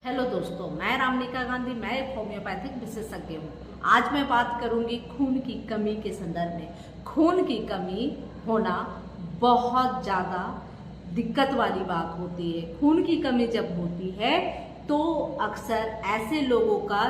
Hello दोस्तों, मैं रामनिका गांधी, मैं एक होम्योपैथिक विशेषज्ञ हूँ। आज मैं बात करूंगी खून की कमी के संदर्भ में। खून की कमी होना बहुत ज़्यादा दिक्कत वाली बात होती है। खून की कमी जब होती है तो अक्सर ऐसे लोगों का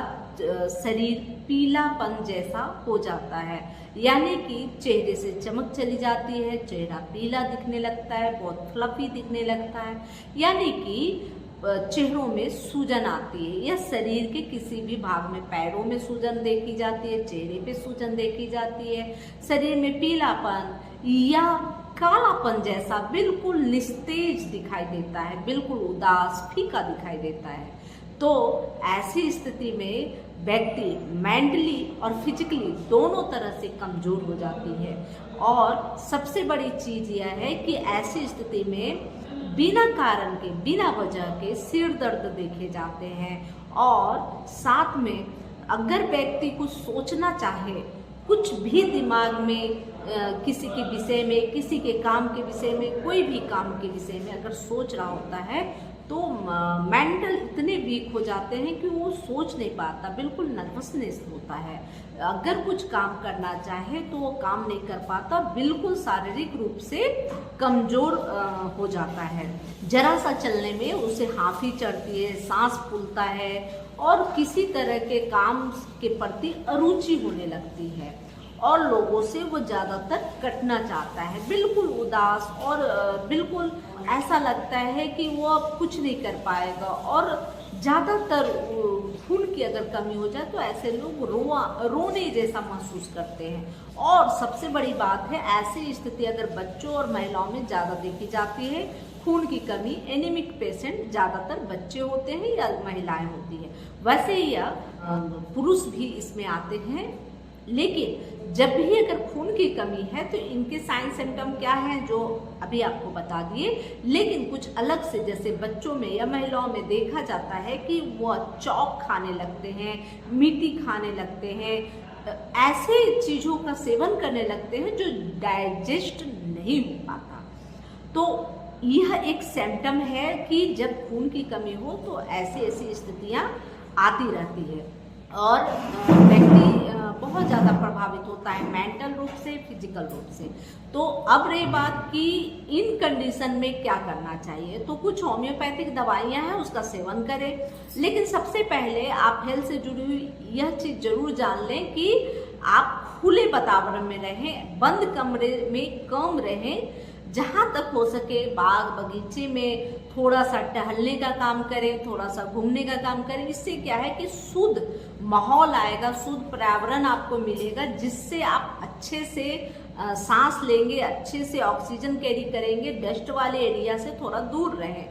शरीर पीलापन जैसा हो जाता है, यानी कि चेहरे से चमक चली जाती है, चेहरा पीला दिखने लगता है, बहुत फ्लफी दिखने लगता है, यानी कि चेहरों में सूजन आती है या शरीर के किसी भी भाग में, पैरों में सूजन देखी जाती है, चेहरे पे सूजन देखी जाती है, शरीर में पीलापन या कालापन जैसा बिल्कुल निस्तेज दिखाई देता है, बिल्कुल उदास फीका दिखाई देता है। तो ऐसी स्थिति में व्यक्ति मेंटली और फिजिकली दोनों तरह से कमजोर हो जाती है। और सबसे बड़ी चीज यह है कि ऐसी स्थिति में बिना कारण के, बिना वजह के सिर दर्द देखे जाते हैं। और साथ में अगर व्यक्ति कुछ सोचना चाहे, कुछ भी दिमाग में किसी के विषय में, किसी के काम के विषय में, कोई भी काम के विषय में अगर सोच रहा होता है तो मेंटल इतने वीक हो जाते हैं कि वो सोच नहीं पाता, बिल्कुल नर्वसनेस होता है। अगर कुछ काम करना चाहे तो वो काम नहीं कर पाता, बिल्कुल शारीरिक रूप से कमजोर हो जाता है। जरा सा चलने में उसे हांफी चढ़ती है, सांस फूलता है और किसी तरह के काम के प्रति अरुचि होने लगती है और लोगों से वो ज़्यादातर कटना चाहता है, बिल्कुल उदास और बिल्कुल ऐसा लगता है कि वो अब कुछ नहीं कर पाएगा। और ज़्यादातर खून की अगर कमी हो जाए तो ऐसे लोग रोने जैसा महसूस करते हैं। और सबसे बड़ी बात है, ऐसी स्थिति अगर बच्चों और महिलाओं में ज़्यादा देखी जाती है। खून की कमी, एनीमिक पेशेंट ज़्यादातर बच्चे होते हैं या महिलाएं होती हैं। वैसे ही पुरुष भी इसमें आते हैं, लेकिन जब भी अगर खून की कमी है तो इनके साइन सिम्टम क्या हैं जो अभी आपको बता दिए। लेकिन कुछ अलग से, जैसे बच्चों में या महिलाओं में देखा जाता है कि वो चौक खाने लगते हैं, मीठी खाने लगते हैं, ऐसे चीज़ों का सेवन करने लगते हैं जो डाइजेस्ट नहीं हो पाता। तो यह एक सिम्टम है कि जब खून की कमी हो तो ऐसी स्थितियाँ आती रहती है और व्यक्ति बहुत ज़्यादा प्रभावित होता है, मेंटल रूप से, फिजिकल रूप से। तो अब रही बात कि इन कंडीशन में क्या करना चाहिए, तो कुछ होम्योपैथिक दवाइयाँ हैं, उसका सेवन करें। लेकिन सबसे पहले आप हेल्थ से जुड़ी हुई यह चीज़ जरूर जान लें कि आप खुले वातावरण में रहें, बंद कमरे में कम रहें। जहाँ तक हो सके बाग बगीचे में थोड़ा सा टहलने का काम करें, थोड़ा सा घूमने का काम करें। इससे क्या है कि शुद्ध माहौल आएगा, शुद्ध पर्यावरण आपको मिलेगा, जिससे आप अच्छे से सांस लेंगे, अच्छे से ऑक्सीजन कैरी करेंगे। डस्ट वाले एरिया से थोड़ा दूर रहें,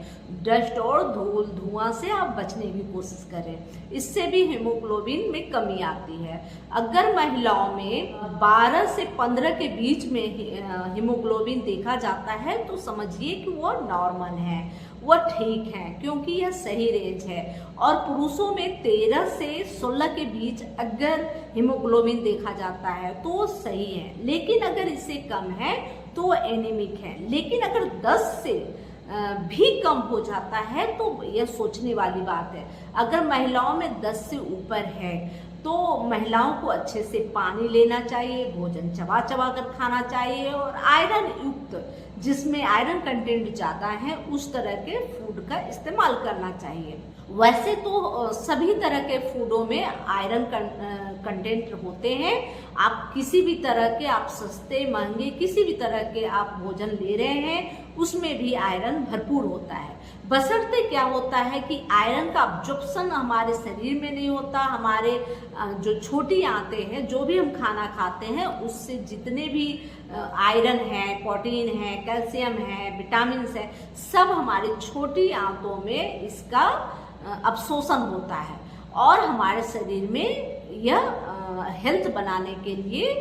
डस्ट और धूल धुआं से आप बचने की कोशिश करें। इससे भी हीमोग्लोबिन में कमी आती है। अगर महिलाओं में 12 से 15 के बीच में हीमोग्लोबिन देखा जाता है तो समझिए कि वो नॉर्मल है, वह ठीक है, क्योंकि यह सही रेंज है। और पुरुषों में 13 से 16 के बीच अगर हीमोग्लोबिन देखा जाता है तो सही है, लेकिन अगर इससे कम है तो एनीमिक है। लेकिन अगर 10 से भी कम हो जाता है तो यह सोचने वाली बात है। अगर महिलाओं में 10 से ऊपर है तो महिलाओं को अच्छे से पानी लेना चाहिए, भोजन चबा चबा कर खाना चाहिए और आयरन युक्त, जिसमें आयरन कंटेंट ज़्यादा है, उस तरह के फूड का इस्तेमाल करना चाहिए। वैसे तो सभी तरह के फूडों में आयरन कंटेंट होते हैं। आप किसी भी तरह के, आप सस्ते महंगे किसी भी तरह के आप भोजन ले रहे हैं, उसमें भी आयरन भरपूर होता है। बशर्ते क्या होता है कि आयरन का अब्जॉर्प्शन हमारे शरीर में नहीं होता। हमारे जो छोटी आंतें हैं, जो भी हम खाना खाते हैं, उससे जितने भी आयरन है, प्रोटीन है, कैल्शियम है, विटामिन है, सब हमारी छोटी आंतों में इसका अवशोषण होता है और हमारे शरीर में यह हेल्थ बनाने के लिए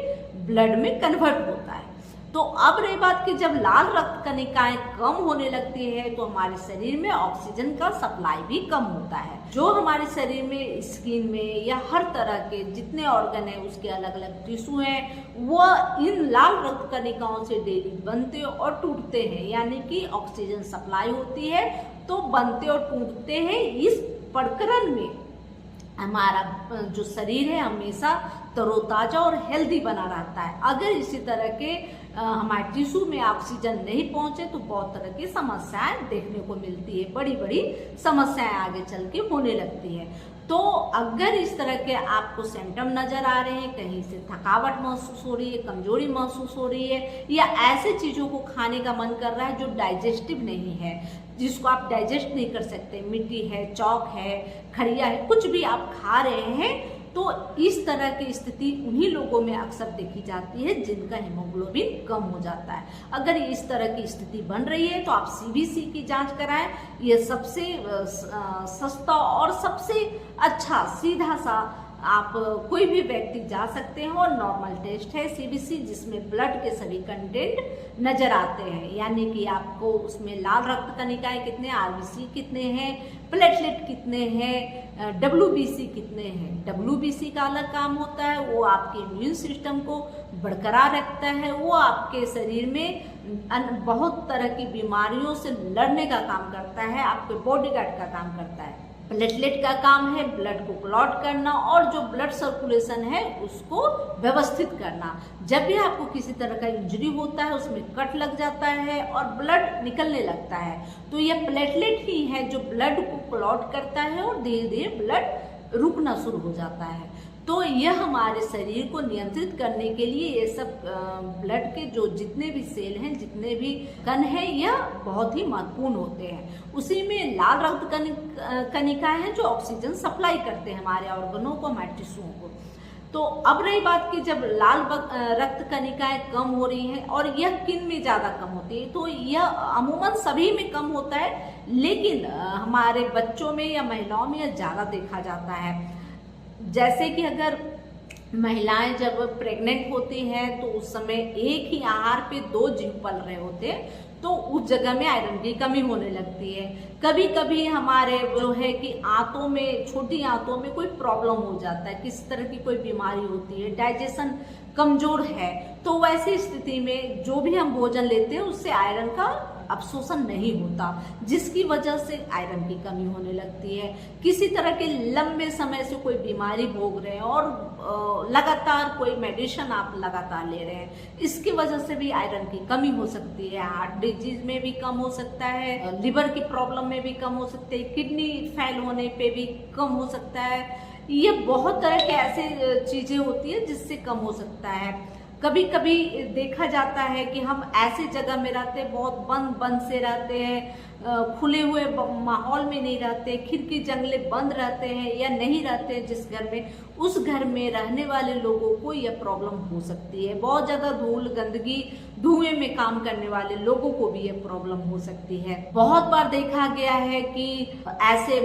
ब्लड में कन्वर्ट होता है। तो अब रही बात कि जब लाल रक्त कणिकाएं कम होने लगती है तो हमारे शरीर में ऑक्सीजन का सप्लाई भी कम होता है। जो हमारे शरीर में, स्किन में या हर तरह के जितने ऑर्गन है, उसके अलग अलग टिश्यू हैं, वो इन लाल रक्त कणिकाओं से डेली बनते और टूटते हैं। यानी कि ऑक्सीजन सप्लाई होती है तो बनते और टूटते हैं इस प्रकरण में हमारा जो शरीर है हमेशा तरोताजा और हेल्दी बना रहता है। अगर इसी तरह के हमारे टिश्यू में ऑक्सीजन नहीं पहुंचे तो बहुत तरह की समस्याएं देखने को मिलती है, बड़ी बड़ी समस्याएं आगे चल के होने लगती है। तो अगर इस तरह के आपको सिम्टम नजर आ रहे हैं, कहीं से थकावट महसूस हो रही है, कमजोरी महसूस हो रही है, या ऐसे चीजों को खाने का मन कर रहा है जो डाइजेस्टिव नहीं है, जिसको आप डाइजेस्ट नहीं कर सकते, मिट्टी है, चौक है, खड़िया है, कुछ भी आप खा रहे हैं, तो इस तरह की स्थिति उन्हीं लोगों में अक्सर देखी जाती है जिनका हीमोग्लोबिन कम हो जाता है। अगर इस तरह की स्थिति बन रही है तो आप सीबीसी की जांच कराएं। यह सबसे सस्ता और सबसे अच्छा सीधा सा आप कोई भी व्यक्ति जा सकते हैं और नॉर्मल टेस्ट है सीबीसी, जिसमें ब्लड के सभी कंटेंट नजर आते हैं, यानी कि आपको उसमें लाल रक्त कणिकाएं कितने, आरबीसी कितने हैं, प्लेटलेट कितने हैं, डब्ल्यूबीसी कितने हैं। डब्ल्यूबीसी का अलग काम होता है, वो आपके इम्यून सिस्टम को बरकरार रखता है, वो आपके शरीर में बहुत तरह की बीमारियों से लड़ने का काम करता है, आपके बॉडीगार्ड का काम करता है। प्लेटलेट का काम है ब्लड को क्लॉट करना और जो ब्लड सर्कुलेशन है उसको व्यवस्थित करना। जब भी आपको किसी तरह का इंजरी होता है, उसमें कट लग जाता है और ब्लड निकलने लगता है, तो यह प्लेटलेट ही है जो ब्लड को क्लॉट करता है और धीरे धीरे ब्लड रुकना शुरू हो जाता है। तो यह हमारे शरीर को नियंत्रित करने के लिए ये सब ब्लड के जो जितने भी सेल हैं, जितने भी कण हैं, यह बहुत ही महत्वपूर्ण होते हैं। उसी में लाल रक्त कणिकाएं हैं जो ऑक्सीजन सप्लाई करते हैं हमारे ऑर्गनों को, हमारे टिश्यूओं को। तो अब रही बात कि जब लाल रक्त कणिकाएं कम हो रही हैं और यह किन में ज़्यादा कम होती है, तो यह अमूमन सभी में कम होता है, लेकिन हमारे बच्चों में या महिलाओं में यह ज़्यादा देखा जाता है। जैसे कि अगर महिलाएं जब प्रेग्नेंट होती हैं तो उस समय एक ही आहार पे 2 जीव पल रहे होते हैं, तो उस जगह में आयरन की कमी होने लगती है। कभी कभी हमारे जो है कि आंतों में, छोटी आंतों में कोई प्रॉब्लम हो जाता है, किसी तरह की कोई बीमारी होती है, डाइजेशन कमजोर है, तो वैसी स्थिति में जो भी हम भोजन लेते हैं उससे आयरन का अवशोषण नहीं होता, जिसकी वजह से आयरन की कमी होने लगती है। किसी तरह के लंबे समय से कोई बीमारी भोग रहे हैं और लगातार कोई मेडिसिन आप लगातार ले रहे हैं, इसकी वजह से भी आयरन की कमी हो सकती है। हार्ट डिजीज में भी कम हो सकता है, लिवर की प्रॉब्लम में भी कम हो सकती है, किडनी फेल होने पे भी कम हो सकता है। ये बहुत तरह के ऐसे चीजें होती है जिससे कम हो सकता है। कभी कभी देखा जाता है कि हम ऐसे जगह में रहते हैं, बहुत बंद बंद से रहते हैं, खुले हुए माहौल में नहीं रहते, खिड़की जंगले बंद रहते हैं या नहीं रहते जिस घर में, उस घर में रहने वाले लोगों को यह प्रॉब्लम हो सकती है। बहुत ज़्यादा धूल, गंदगी, धुएं में काम करने वाले लोगों को भी यह प्रॉब्लम हो सकती है। बहुत बार देखा गया है कि ऐसे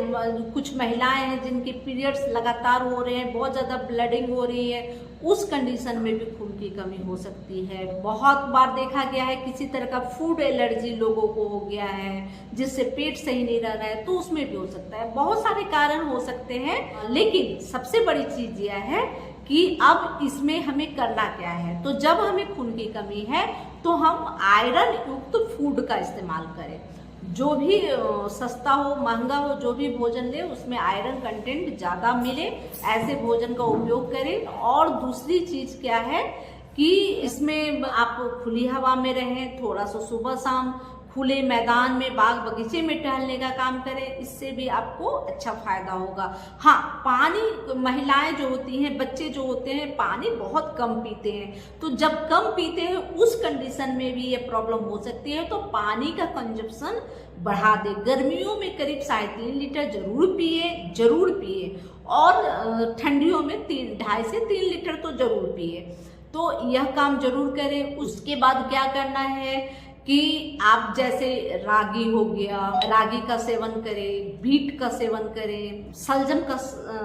कुछ महिलाएं हैं जिनके पीरियड्स लगातार हो रहे हैं, बहुत ज़्यादा ब्लीडिंग हो रही है, उस कंडीशन में भी खून की कमी हो सकती है। बहुत बार देखा गया है किसी तरह का फूड एलर्जी लोगों को हो गया है, जिससे पेट सही नहीं रह रहा है, तो उसमें भी हो सकता है। बहुत सारे कारण हो सकते हैं, लेकिन सबसे बड़ी चीज यह है कि अब इसमें हमें करना क्या है। तो जब हमें खून की कमी है तो हम आयरन युक्त फूड का इस्तेमाल करें। जो भी सस्ता हो, महंगा हो, जो भी भोजन ले उसमें आयरन कंटेंट ज़्यादा मिले, ऐसे भोजन का उपयोग करें। और दूसरी चीज़ क्या है कि इसमें आप खुली हवा में रहें, थोड़ा सा सुबह शाम खुले मैदान में, बाग बगीचे में टहलने का काम करें, इससे भी आपको अच्छा फायदा होगा। हाँ, पानी, महिलाएं जो होती हैं, बच्चे जो होते हैं, पानी बहुत कम पीते हैं, तो जब कम पीते हैं उस कंडीशन में भी ये प्रॉब्लम हो सकती है। तो पानी का कंजप्शन बढ़ा दे। गर्मियों में करीब 3.5 लीटर जरूर पिए और ठंडियों में 2.5 से 3 लीटर तो जरूर पिए। तो यह काम जरूर करें। उसके बाद क्या करना है कि आप जैसे रागी हो गया, रागी का सेवन करें, बीट का सेवन करें, सलजम का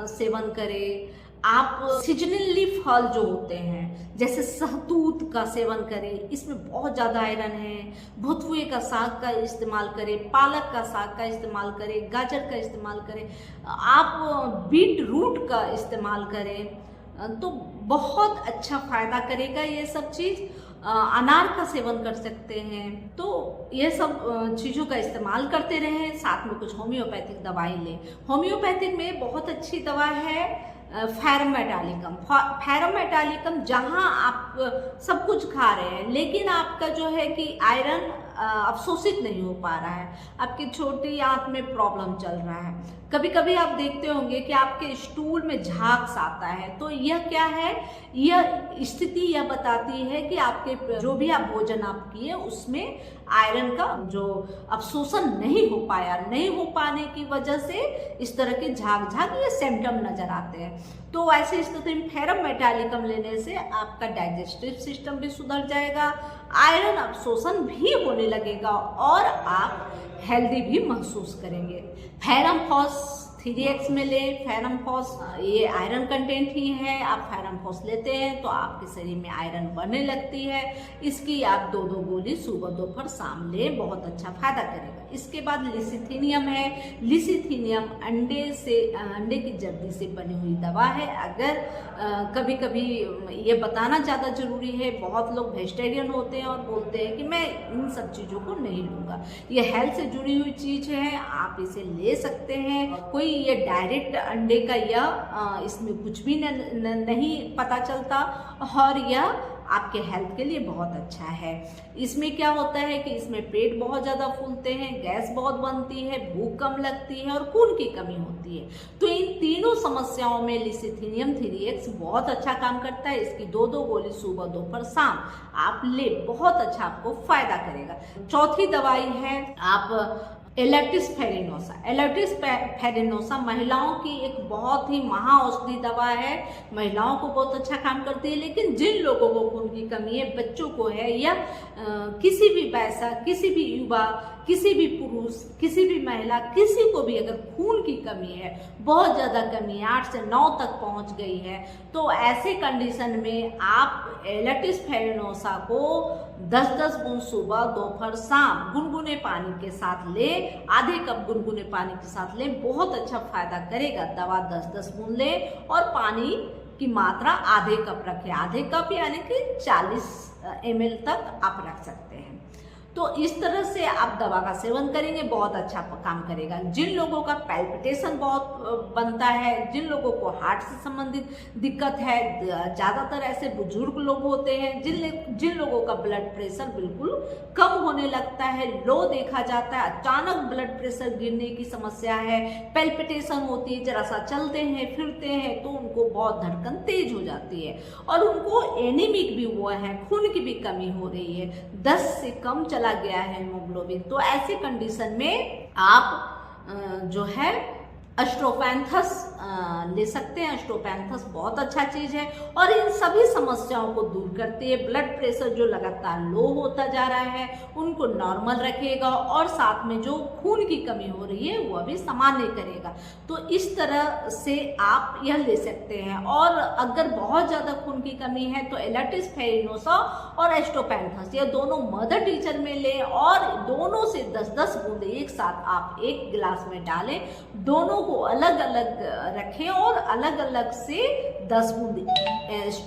सेवन करें। आप सीजनली फल जो होते हैं जैसे सहतूत का सेवन करें, इसमें बहुत ज़्यादा आयरन है। भुतुए का साग का इस्तेमाल करें, पालक का साग का इस्तेमाल करें, गाजर का इस्तेमाल करें, आप बीट रूट का इस्तेमाल करें, तो बहुत अच्छा फायदा करेगा ये सब चीज़। अनार का सेवन कर सकते हैं। तो ये सब चीज़ों का इस्तेमाल करते रहें, साथ में कुछ होम्योपैथिक दवाई लें। होम्योपैथिक में बहुत अच्छी दवा है फेरम मेटालिकम। फेरम मेटालिकम जहाँ आप सब कुछ खा रहे हैं लेकिन आपका जो है कि आयरन अवशोषित नहीं हो पा रहा है, आपकी छोटी आंत में प्रॉब्लम चल रहा है, कभी कभी आप देखते होंगे कि आपके स्टूल में झाग आता है, तो यह क्या है, यह स्थिति यह बताती है कि आपके जो भी आप भोजन आप किए उसमें आयरन का जो अवशोषण नहीं हो पाया, नहीं हो पाने की वजह से इस तरह के झाग ये सिम्टम नजर आते हैं। तो ऐसे स्थिति में फेरम मेटालिकम लेने से आपका डाइजेस्टिव सिस्टम भी सुधर जाएगा, आयरन अवशोषण भी होने लगेगा और आप हेल्दी भी महसूस करेंगे। फेरम फॉस 3x में लें। फेरम फॉस ये आयरन कंटेंट ही है, आप फेरम फॉस लेते हैं तो आपके शरीर में आयरन बढ़ने लगती है। इसकी आप 2-2 गोली सुबह दोपहर शाम लें, बहुत अच्छा फायदा करेगा। इसके बाद लिसिथीनियम है। लिसिथीनियम अंडे की जर्दी से बनी हुई दवा है। अगर कभी कभी ये बताना ज़्यादा जरूरी है, बहुत लोग वेजिटेरियन होते हैं और बोलते हैं कि मैं इन सब चीज़ों को नहीं लूँगा। ये हेल्थ से जुड़ी हुई चीज़ है, आप इसे ले सकते हैं। कोई ये डायरेक्ट अंडे का या इसमें कुछ भी नहीं पता चलता और यह आपके हेल्थ के लिए बहुत अच्छा है। इसमें क्या होता है कि इसमें पेट बहुत ज़्यादा फूलते हैं, गैस बहुत बनती है, भूख कम लगती है और खून की कमी होती है। तो इन तीनों समस्याओं में लिसिथीनियम 3x बहुत अच्छा काम करता है। इसकी 2-2 गोली सुबह दोपहर शाम आप ले, बहुत अच्छा आपको फायदा करेगा। चौथी दवाई है आप एलेटिस फेरिनोसा। एलेटिस फेरिनोसा महिलाओं की एक बहुत ही महाऔषधि दवा है, महिलाओं को बहुत अच्छा काम करती है। लेकिन जिन लोगों को खून की कमी है, बच्चों को है या किसी भी वयस्क, किसी भी युवा, किसी भी पुरुष, किसी भी महिला, किसी को भी अगर खून की कमी है, बहुत ज़्यादा कमी है, 8 से 9 तक पहुंच गई है, तो ऐसे कंडीशन में आप एलेटिस फेरिनोसा को 10-10 बूंद सुबह दोपहर शाम गुनगुने पानी के साथ ले, आधे कप गुनगुने पानी के साथ ले, बहुत अच्छा फायदा करेगा। दवा 10-10 बूंद ले और पानी की मात्रा आधे कप रखें। आधे कप यानी कि 40 ml तक आप रख सकते हैं। तो इस तरह से आप दवा का सेवन करेंगे, बहुत अच्छा काम करेगा। जिन लोगों का पैल्पिटेशन बहुत बनता है, जिन लोगों को हार्ट से संबंधित दिक्कत है, ज़्यादातर ऐसे बुजुर्ग लोग होते हैं जिन लोगों का ब्लड प्रेशर बिल्कुल कम होने लगता है, लो देखा जाता है, अचानक ब्लड प्रेशर गिरने की समस्या है, पैल्पिटेशन होती है, जरा सा चलते हैं फिरते हैं तो उनको बहुत धड़कन तेज हो जाती है और उनको एनीमिक भी हुआ है, खून की भी कमी हो रही है, 10 से कम चला गया है हीमोग्लोबिन। तो ऐसे कंडीशन में आप जो है एस्ट्रोपैंथस ले सकते हैं। एस्ट्रोपैंथस बहुत अच्छा चीज़ है और इन सभी समस्याओं को दूर करती है। ब्लड प्रेशर जो लगातार लो होता जा रहा है उनको नॉर्मल रखेगा और साथ में जो खून की कमी हो रही है वो भी सामान्य करेगा। तो इस तरह से आप यह ले सकते हैं। और अगर बहुत ज़्यादा खून की कमी है तो एलेटिस फेरिनोसा और एस्ट्रोपैंथस ये दोनों मदर टीचर में लें और दोनों से 10-10 बूंद एक साथ आप एक गिलास में डालें, दोनों को अलग अलग रखें और अलग अलग से 10 बूंद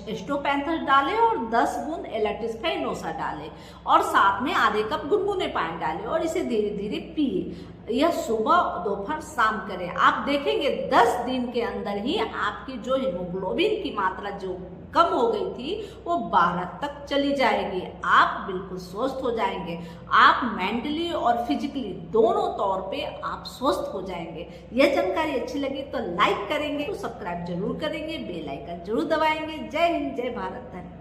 एस्ट्रोपैंथस डालें और 10 बूंद एलेटिस फेरिनोसा डालें और साथ में आधे कप गुनगुने पानी डालें और इसे धीरे धीरे पिए। यह सुबह दोपहर शाम करें। आप देखेंगे 10 दिन के अंदर ही आपकी जो हीमोग्लोबिन की मात्रा जो कम हो गई थी वो 12 तक चली जाएगी। आप बिल्कुल स्वस्थ हो जाएंगे। आप मेंटली और फिजिकली दोनों तौर पे आप स्वस्थ हो जाएंगे। यह जानकारी अच्छी लगी तो लाइक करेंगे, तो सब्सक्राइब जरूर करेंगे, बेल आइकन जरूर दबाएंगे। जय हिंद, जय भारत, धन्यवाद।